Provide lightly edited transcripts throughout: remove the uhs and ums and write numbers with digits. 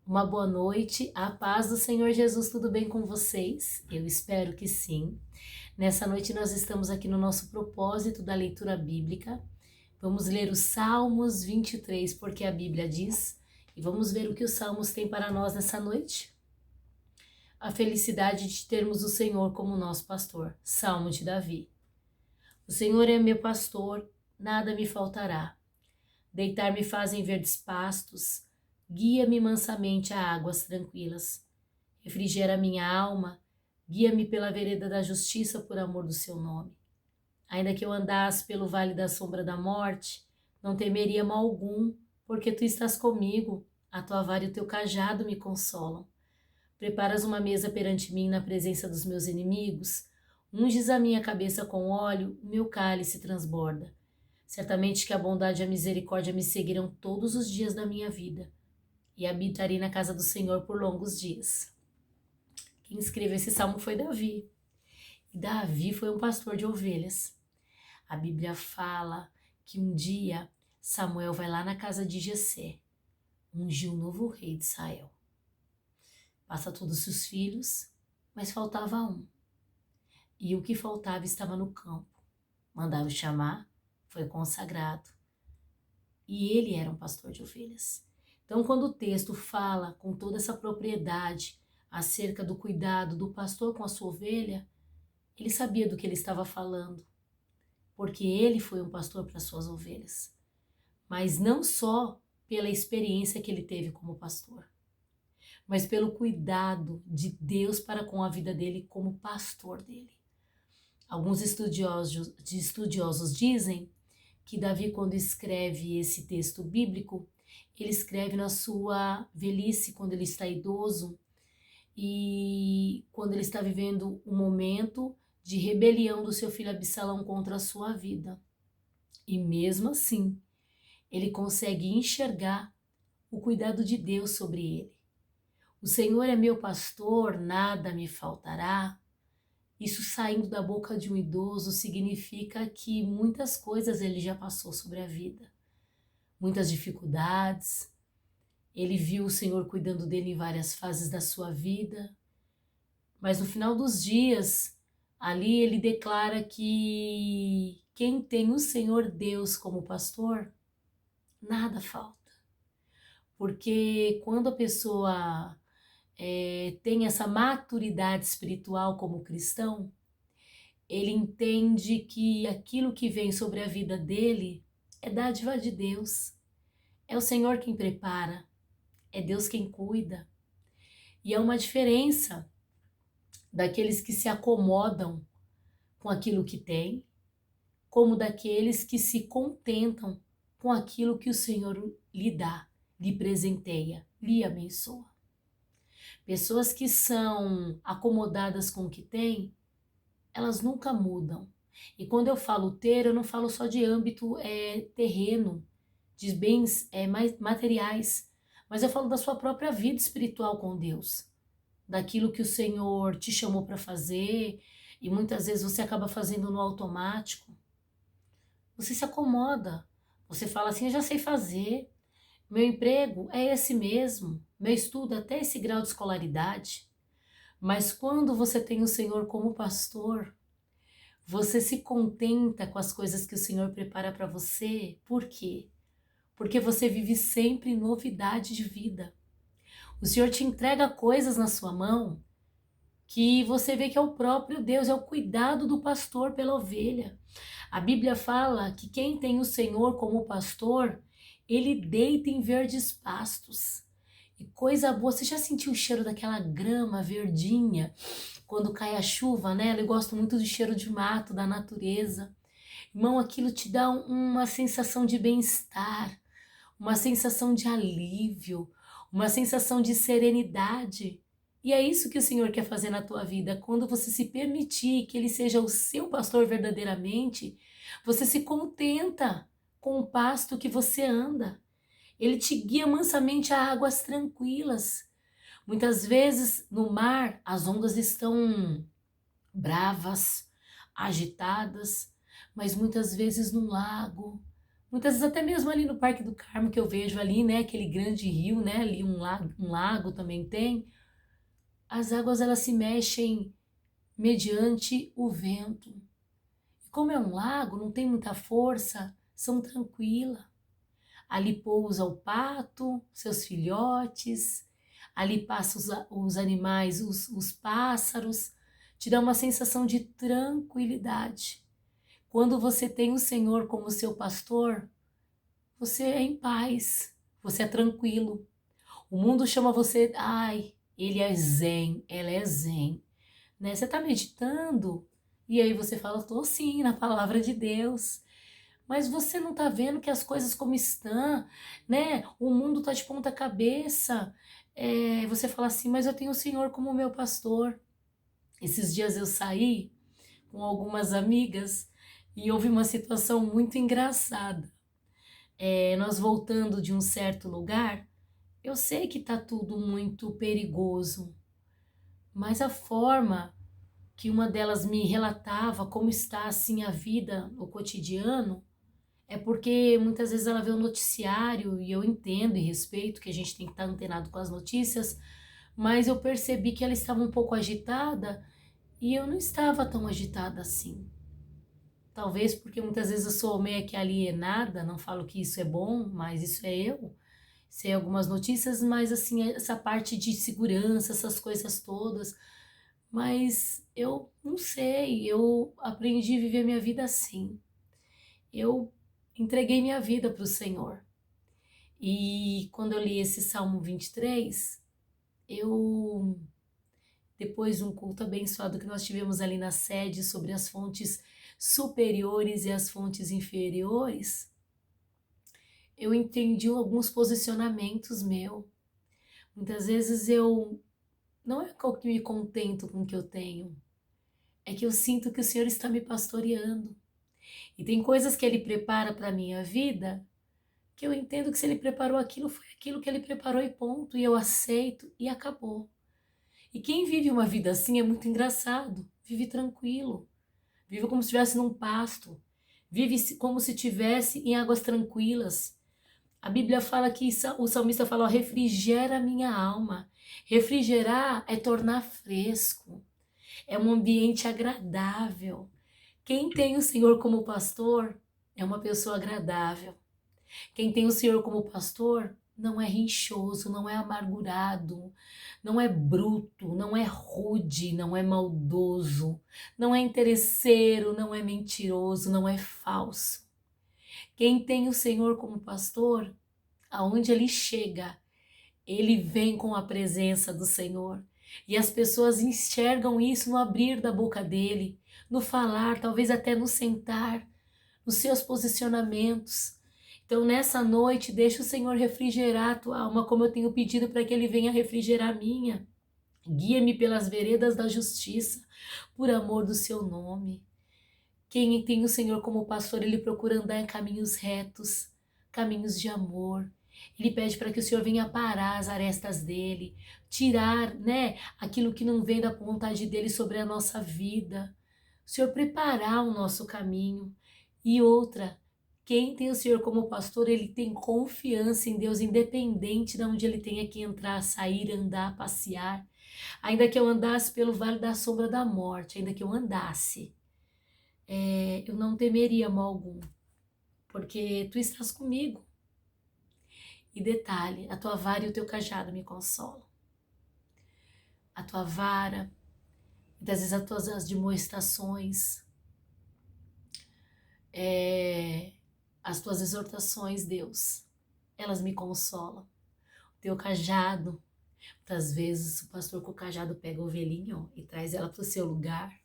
Uma boa noite, a paz do Senhor Jesus, tudo bem com vocês? Eu espero que sim. Nessa noite nós estamos aqui no nosso propósito da leitura bíblica. Vamos ler os Salmos 23, porque a Bíblia diz, e vamos ver o que os Salmos têm para nós nessa noite. A felicidade de termos o Senhor como nosso pastor. Salmo de Davi. O Senhor é meu pastor, nada me faltará. Deitar-me faz em verdes pastos, guia-me mansamente a águas tranquilas. Refrigera minha alma, guia-me pela vereda da justiça por amor do seu nome. Ainda que eu andasse pelo vale da sombra da morte, não temeria mal algum, porque tu estás comigo, a tua vara e o teu cajado me consolam. Preparas uma mesa perante mim na presença dos meus inimigos, unges a minha cabeça com óleo, o meu cálice transborda. Certamente que a bondade e a misericórdia me seguirão todos os dias da minha vida, e habitarei na casa do Senhor por longos dias. Quem escreveu esse salmo foi Davi. E Davi foi um pastor de ovelhas. A Bíblia fala que um dia Samuel vai lá na casa de Jessé, ungiu um novo rei de Israel. Passa todos os seus filhos, mas faltava um. E o que faltava estava no campo. Mandaram chamar, foi consagrado. E ele era um pastor de ovelhas. Então, quando o texto fala com toda essa propriedade acerca do cuidado do pastor com a sua ovelha, ele sabia do que ele estava falando, porque ele foi um pastor para suas ovelhas. Mas não só pela experiência que ele teve como pastor, mas pelo cuidado de Deus para com a vida dele como pastor dele. Alguns estudiosos dizem que Davi, quando escreve esse texto bíblico, ele escreve na sua velhice, quando ele está idoso e quando ele está vivendo um momento de rebelião do seu filho Absalão contra a sua vida. E mesmo assim, ele consegue enxergar o cuidado de Deus sobre ele. O Senhor é meu pastor, nada me faltará. Isso saindo da boca de um idoso significa que muitas coisas ele já passou sobre a vida, muitas dificuldades. Ele viu o Senhor cuidando dele em várias fases da sua vida, mas no final dos dias, ali ele declara que quem tem o Senhor Deus como pastor, nada falta. Porque quando a pessoa tem essa maturidade espiritual como cristão, ele entende que aquilo que vem sobre a vida dele é dádiva de Deus. É o Senhor quem prepara, é Deus quem cuida. E é uma diferença daqueles que se acomodam com aquilo que têm, como daqueles que se contentam com aquilo que o Senhor lhe dá, lhe presenteia, lhe abençoa. Pessoas que são acomodadas com o que têm, elas nunca mudam. E quando eu falo ter, eu não falo só de âmbito terreno, de bens materiais, mas eu falo da sua própria vida espiritual com Deus, daquilo que o Senhor te chamou para fazer e muitas vezes você acaba fazendo no automático. Você se acomoda, você fala assim, eu já sei fazer, meu emprego é esse mesmo, meu estudo até esse grau de escolaridade. Mas quando você tem o Senhor como pastor, você se contenta com as coisas que o Senhor prepara para você. Por quê? Porque você vive sempre em novidade de vida. O Senhor te entrega coisas na sua mão que você vê que é o próprio Deus, é o cuidado do pastor pela ovelha. A Bíblia fala que quem tem o Senhor como pastor, ele deita em verdes pastos. E coisa boa, você já sentiu o cheiro daquela grama verdinha quando cai a chuva, né? Eu gosto muito do cheiro de mato, da natureza. Irmão, aquilo te dá uma sensação de bem-estar, uma sensação de alívio, uma sensação de serenidade. E é isso que o Senhor quer fazer na tua vida. Quando você se permitir que Ele seja o seu pastor verdadeiramente, você se contenta com o pasto que você anda. Ele te guia mansamente a águas tranquilas. Muitas vezes no mar as ondas estão bravas, agitadas, mas muitas vezes no lago, Muitas vezes até mesmo ali no Parque do Carmo que eu vejo ali, né, aquele grande rio, né, ali um lago também tem. As águas elas se mexem mediante o vento. E como é um lago, não tem muita força, são tranquilas. Ali pousa o pato, seus filhotes, ali passam os animais, os pássaros, te dá uma sensação de tranquilidade. Quando você tem o Senhor como seu pastor, você é em paz, você é tranquilo. O mundo chama você, ai, ele é zen, ela é zen, né? Você está meditando e aí você fala, estou sim, na palavra de Deus. Mas você não está vendo que as coisas como estão, né? O mundo está de ponta cabeça. Você fala assim, mas eu tenho o Senhor como meu pastor. Esses dias eu saí com algumas amigas e houve uma situação muito engraçada. Nós voltando de um certo lugar, eu sei que está tudo muito perigoso, mas a forma que uma delas me relatava como está assim a vida, o cotidiano, é porque muitas vezes ela vê o noticiário e eu entendo e respeito que a gente tem que estar antenado com as notícias, mas eu percebi que ela estava um pouco agitada e eu não estava tão agitada assim. Talvez porque muitas vezes eu sou meio que alienada, não falo que isso é bom, mas isso é eu. Sei algumas notícias, mas assim, essa parte de segurança, essas coisas todas. Mas eu não sei, eu aprendi a viver minha vida assim. Eu entreguei minha vida para o Senhor. E quando eu li esse Salmo 23, eu, depois de um culto abençoado que nós tivemos ali na sede sobre as fontes superiores e as fontes inferiores, eu entendi alguns posicionamentos meus. Muitas vezes eu não é que eu me contento com o que eu tenho, é que eu sinto que o Senhor está me pastoreando. E tem coisas que Ele prepara para a minha vida que eu entendo que se Ele preparou aquilo, foi aquilo que Ele preparou e ponto. E eu aceito e acabou. E quem vive uma vida assim é muito engraçado. Vive tranquilo. Vive como se estivesse num pasto. Vive como se estivesse em águas tranquilas. A Bíblia fala que o salmista fala, ó, refrigera a minha alma. Refrigerar é tornar fresco. É um ambiente agradável. Quem tem o Senhor como pastor é uma pessoa agradável. Quem tem o Senhor como pastor não é rinchoso, não é amargurado, não é bruto, não é rude, não é maldoso, não é interesseiro, não é mentiroso, não é falso. Quem tem o Senhor como pastor, aonde ele chega, ele vem com a presença do Senhor. E as pessoas enxergam isso no abrir da boca dele, no falar, talvez até no sentar, nos seus posicionamentos. Então, nessa noite, deixa o Senhor refrigerar a tua alma, como eu tenho pedido para que Ele venha refrigerar a minha. Guia-me pelas veredas da justiça, por amor do seu nome. Quem tem o Senhor como pastor, ele procura andar em caminhos retos, caminhos de amor. Ele pede para que o Senhor venha parar as arestas dele, tirar, né, aquilo que não vem da vontade dele sobre a nossa vida. O Senhor preparar o nosso caminho. E outra, quem tem o Senhor como pastor, ele tem confiança em Deus, independente de onde ele tenha que entrar, sair, andar, passear. Ainda que eu andasse pelo vale da sombra da morte, ainda que eu andasse, eu não temeria mal algum, porque tu estás comigo. E detalhe, a tua vara e o teu cajado me consolam. A tua vara, muitas vezes as tuas admoestações, as tuas exortações, Deus, elas me consolam. O teu cajado, muitas vezes o pastor com o cajado pega a ovelhinha, ó, e traz ela para o seu lugar.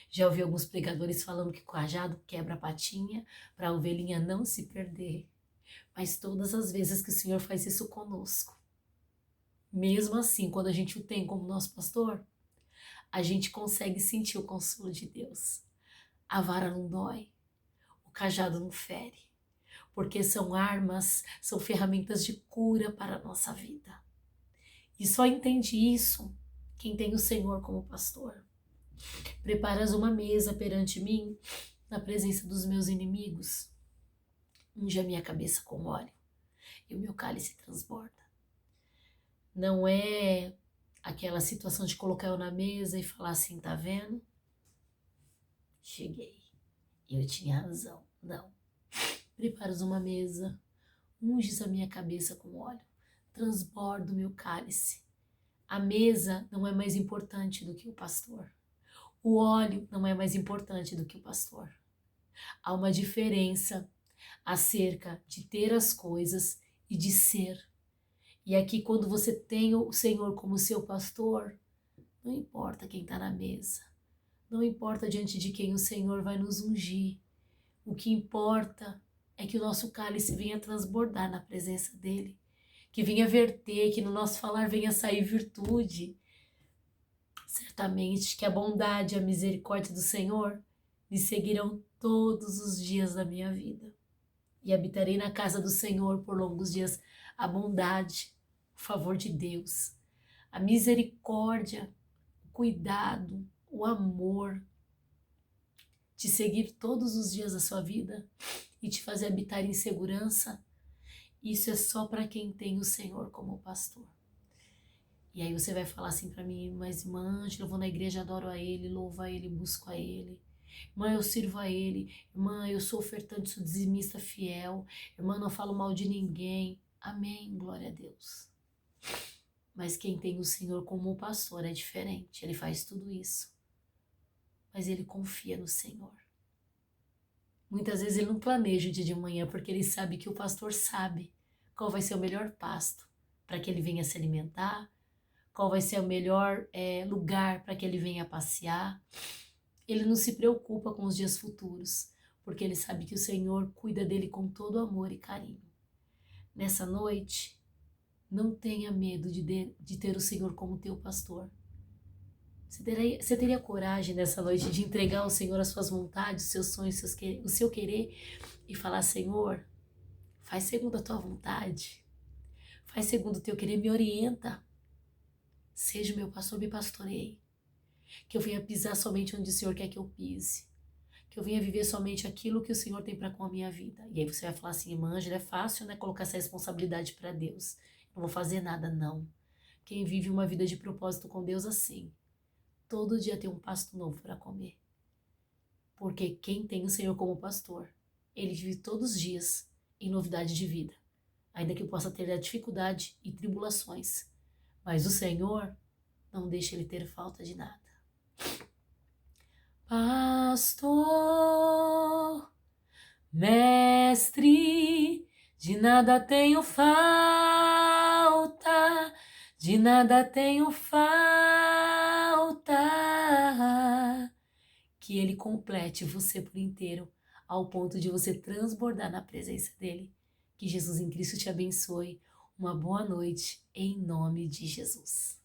Já ouvi alguns pregadores falando que o cajado quebra a patinha para a ovelhinha não se perder. Mas todas as vezes que o Senhor faz isso conosco, mesmo assim, quando a gente o tem como nosso pastor, a gente consegue sentir o consolo de Deus. A vara não dói, o cajado não fere, porque são armas, são ferramentas de cura para a nossa vida. E só entende isso quem tem o Senhor como pastor. Preparas uma mesa perante mim, na presença dos meus inimigos. unge a minha cabeça com óleo e o meu cálice transborda. Não é aquela situação de colocar eu na mesa e falar assim, tá vendo? Cheguei. Eu tinha razão. Não. Preparas uma mesa, unges a minha cabeça com óleo, transborda o meu cálice. A mesa não é mais importante do que o pastor. O óleo não é mais importante do que o pastor. Há uma diferença acerca de ter as coisas e de ser. E aqui, quando você tem o Senhor como seu pastor, não importa quem está na mesa, não importa diante de quem o Senhor vai nos ungir. O que importa é que o nosso cálice venha transbordar na presença dEle, que venha verter, que no nosso falar venha sair virtude. Certamente que a bondade e a misericórdia do Senhor me seguirão todos os dias da minha vida. E habitarei na casa do Senhor por longos dias. A bondade, o favor de Deus, a misericórdia, o cuidado, o amor, te seguir todos os dias da sua vida e te fazer habitar em segurança, isso é só para quem tem o Senhor como pastor. E aí você vai falar assim para mim, mas irmã Ângela, eu vou na igreja, adoro a Ele, louvo a Ele, busco a Ele. Irmã, eu sirvo a Ele. Irmã, eu sou ofertante, sou dizimista fiel. Irmã, não falo mal de ninguém. Amém, glória a Deus. Mas quem tem o Senhor como pastor é diferente. Ele faz tudo isso. Mas ele confia no Senhor. Muitas vezes ele não planeja o dia de manhã, porque ele sabe que o pastor sabe qual vai ser o melhor pasto para que ele venha se alimentar, qual vai ser o melhor lugar para que ele venha passear. Ele não se preocupa com os dias futuros, porque ele sabe que o Senhor cuida dele com todo amor e carinho. Nessa noite, não tenha medo de ter o Senhor como teu pastor. Você teria coragem nessa noite de entregar ao Senhor as suas vontades, os seus sonhos, o seu querer e falar, Senhor, faz segundo a tua vontade, faz segundo o teu querer, me orienta. Seja o meu pastor, me pastoreie. Que eu venha pisar somente onde o Senhor quer que eu pise. Que eu venha viver somente aquilo que o Senhor tem para com a minha vida. E aí você vai falar assim, irmã Ângela, é fácil, né, colocar essa responsabilidade para Deus. Não vou fazer nada, não. Quem vive uma vida de propósito com Deus assim, todo dia tem um pasto novo para comer. Porque quem tem o Senhor como pastor, ele vive todos os dias em novidade de vida. Ainda que possa ter a dificuldade e tribulações. Mas o Senhor não deixa ele ter falta de nada. Pastor, mestre, de nada tenho falta, de nada tenho falta. Que Ele complete você por inteiro, ao ponto de você transbordar na presença dEle. Que Jesus em Cristo te abençoe. Uma boa noite, em nome de Jesus.